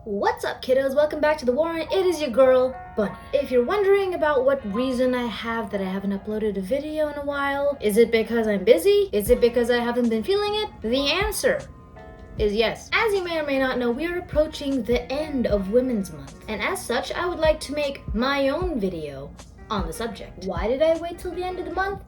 What's up, kiddos? Welcome back to the Warren. It is your girl, Bunny. If you're wondering about what reason I have that I haven't uploaded a video in a while, is it because I'm busy? Is it because I haven't been feeling it? The answer is yes. As you may or may not know, we are approaching the end of Women's Month, and as such, I would like to make my own video on the subject. Why did I wait till the end of the month?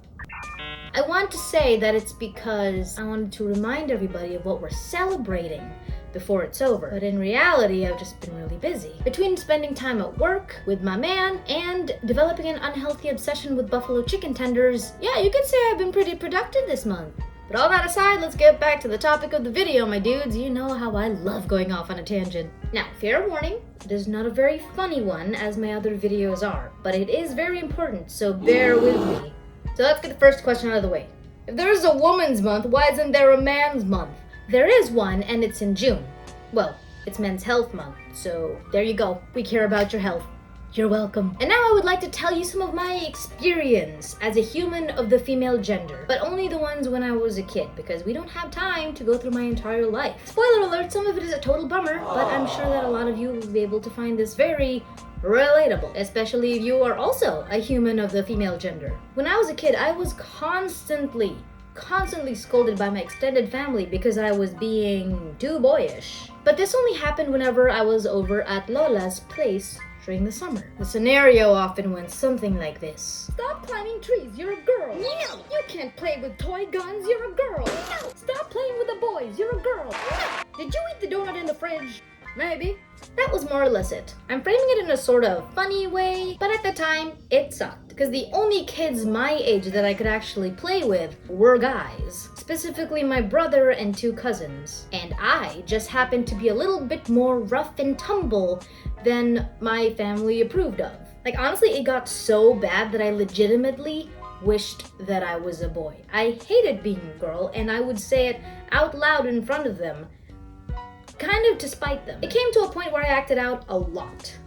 I want to say that it's because I wanted to remind everybody of what we're celebrating before it's over. But in reality, I've just been really busy. Between spending time at work with my man and developing an unhealthy obsession with buffalo chicken tenders, yeah, you could say I've been pretty productive this month. But all that aside, let's get back to the topic of the video, my dudes. You know how I love going off on a tangent. Now, fair warning, it is not a very funny one as my other videos are, but it is very important, so bear with me. So let's get the first question out of the way. If there is a woman's month, why isn't there a man's month? There is one, and it's in June. Well, it's Men's Health Month, so there you go. We care about your health. You're welcome. And now I would like to tell you some of my experience as a human of the female gender, but only the ones when I was a kid, because we don't have time to go through my entire life. Spoiler alert, some of it is a total bummer, but I'm sure that a lot of you will be able to find this very relatable, especially if you are also a human of the female gender. When I was a kid, I was constantly scolded by my extended family because I was being too boyish. But this only happened whenever I was over at Lola's place during the summer. The scenario often went something like this. Stop climbing trees, you're a girl. No! You can't play with toy guns, you're a girl. No! Stop playing with the boys, you're a girl. No! Did you eat the donut in the fridge? Maybe. That was more or less it. I'm framing it in a sort of funny way, but at the time, it sucked. Because the only kids my age that I could actually play with were guys. Specifically my brother and two cousins. And I just happened to be a little bit more rough and tumble than my family approved of. Like honestly, it got so bad that I legitimately wished that I was a boy. I hated being a girl, and I would say it out loud in front of them, kind of to spite them. It came to a point where I acted out a lot.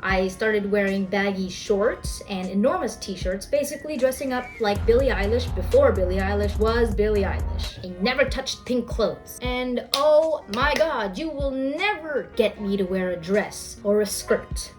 I started wearing baggy shorts and enormous t-shirts, basically dressing up like Billie Eilish before Billie Eilish was Billie Eilish. I never touched pink clothes. And oh my god, you will never get me to wear a dress or a skirt.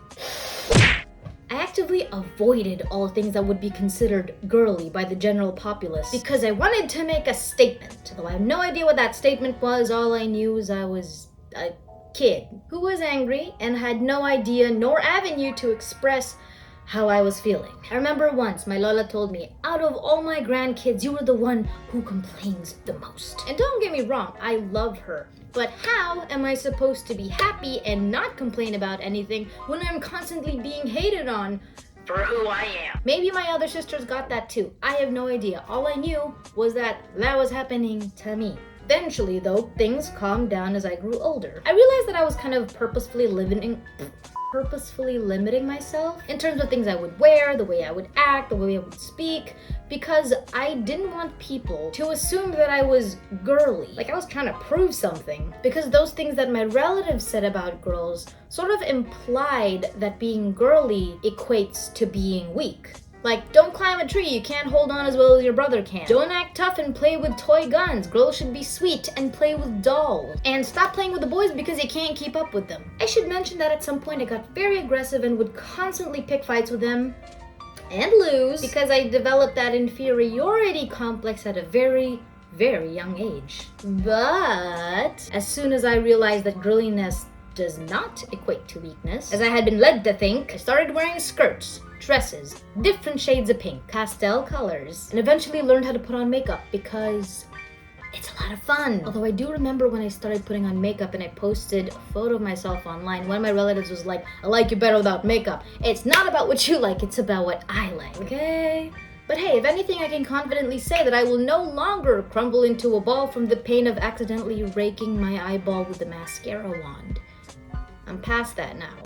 I actively avoided all things that would be considered girly by the general populace because I wanted to make a statement. Though I have no idea what that statement was, all I knew was I was a kid who was angry and had no idea nor avenue to express how I was feeling. I remember once my Lola told me, out of all my grandkids, you were the one who complains the most. And don't get me wrong, I love her. But how am I supposed to be happy and not complain about anything when I'm constantly being hated on for who I am? Maybe my other sisters got that too. I have no idea. All I knew was that was happening to me. Eventually, though, things calmed down as I grew older. I realized that I was kind of purposefully limiting myself in terms of things I would wear, the way I would act, the way I would speak, because I didn't want people to assume that I was girly, like I was trying to prove something, because those things that my relatives said about girls sort of implied that being girly equates to being weak. Like, don't climb a tree, you can't hold on as well as your brother can. Don't act tough and play with toy guns. Girls should be sweet and play with dolls. And stop playing with the boys because you can't keep up with them. I should mention that at some point I got very aggressive and would constantly pick fights with them and lose because I developed that inferiority complex at a very young age. But as soon as I realized that girliness does not equate to weakness, as I had been led to think, I started wearing skirts, dresses, different shades of pink, pastel colors, and eventually learned how to put on makeup because it's a lot of fun. Although I do remember when I started putting on makeup and I posted a photo of myself online, one of my relatives was like, I like you better without makeup. It's not about what you like, it's about what I like, okay? But hey, if anything, I can confidently say that I will no longer crumble into a ball from the pain of accidentally raking my eyeball with the mascara wand. I'm past that now.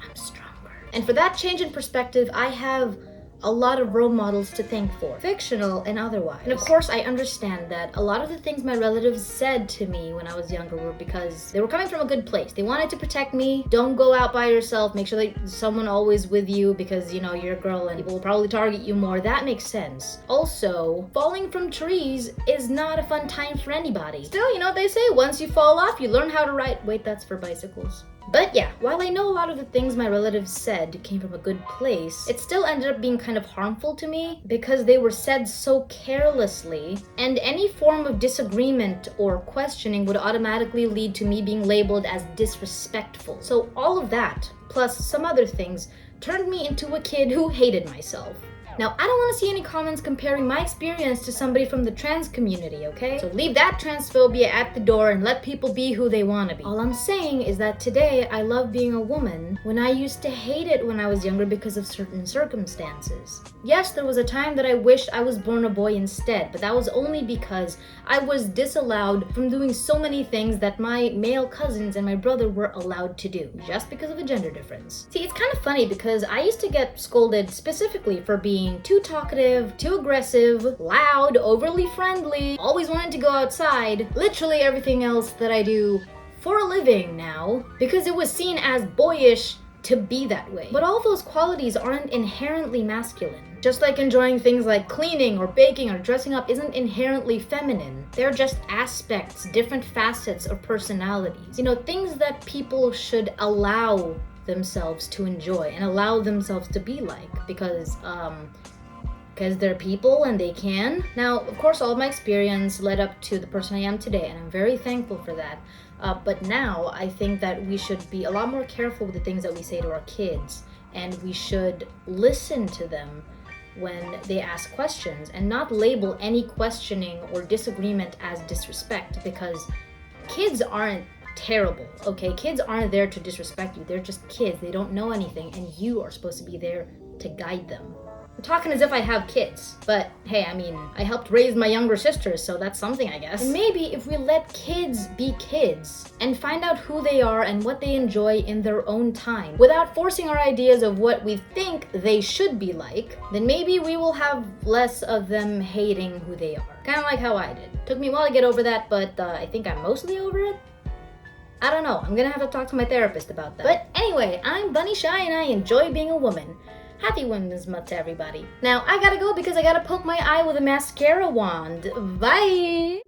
I'm stronger. And for that change in perspective, I have a lot of role models to thank for, fictional and otherwise. And of course, I understand that a lot of the things my relatives said to me when I was younger were because they were coming from a good place. They wanted to protect me. Don't go out by yourself. Make sure that someone always with you because, you know, you're a girl and people will probably target you more. That makes sense. Also, falling from trees is not a fun time for anybody. Still, you know what they say? Once you fall off, you learn how to ride. Wait, that's for bicycles. But yeah, while I know a lot of the things my relatives said came from a good place, it still ended up being kind of harmful to me because they were said so carelessly, and any form of disagreement or questioning would automatically lead to me being labeled as disrespectful. So all of that, plus some other things, turned me into a kid who hated myself. Now, I don't want to see any comments comparing my experience to somebody from the trans community, okay? So leave that transphobia at the door and let people be who they want to be. All I'm saying is that today I love being a woman when I used to hate it when I was younger because of certain circumstances. Yes, there was a time that I wished I was born a boy instead, but that was only because I was disallowed from doing so many things that my male cousins and my brother were allowed to do, just because of a gender difference. See, it's kind of funny because I used to get scolded specifically for being too talkative, too aggressive, loud, overly friendly, always wanting to go outside, literally everything else that I do for a living now, because it was seen as boyish to be that way. But all those qualities aren't inherently masculine. Just like enjoying things like cleaning or baking or dressing up isn't inherently feminine. They're just aspects, different facets of personalities. You know, things that people should allow themselves to enjoy and allow themselves to be like, because they're people and they can. Now, of course, all of my experience led up to the person I am today, and I'm very thankful for that. But now I think that we should be a lot more careful with the things that we say to our kids, and we should listen to them when they ask questions and not label any questioning or disagreement as disrespect, because kids aren't terrible, okay? Kids aren't there to disrespect you. They're just kids. They don't know anything, and you are supposed to be there to guide them. I'm talking as if I have kids, but hey, I mean, I helped raise my younger sisters, so that's something, I guess. And maybe if we let kids be kids and find out who they are and what they enjoy in their own time, without forcing our ideas of what we think they should be like, then maybe we will have less of them hating who they are. Kind of like how I did. Took me a while to get over that, but I think I'm mostly over it. I don't know, I'm gonna have to talk to my therapist about that. But anyway, I'm Bunny Shy and I enjoy being a woman. Happy Women's Month to everybody. Now, I gotta go because I gotta poke my eye with a mascara wand. Bye!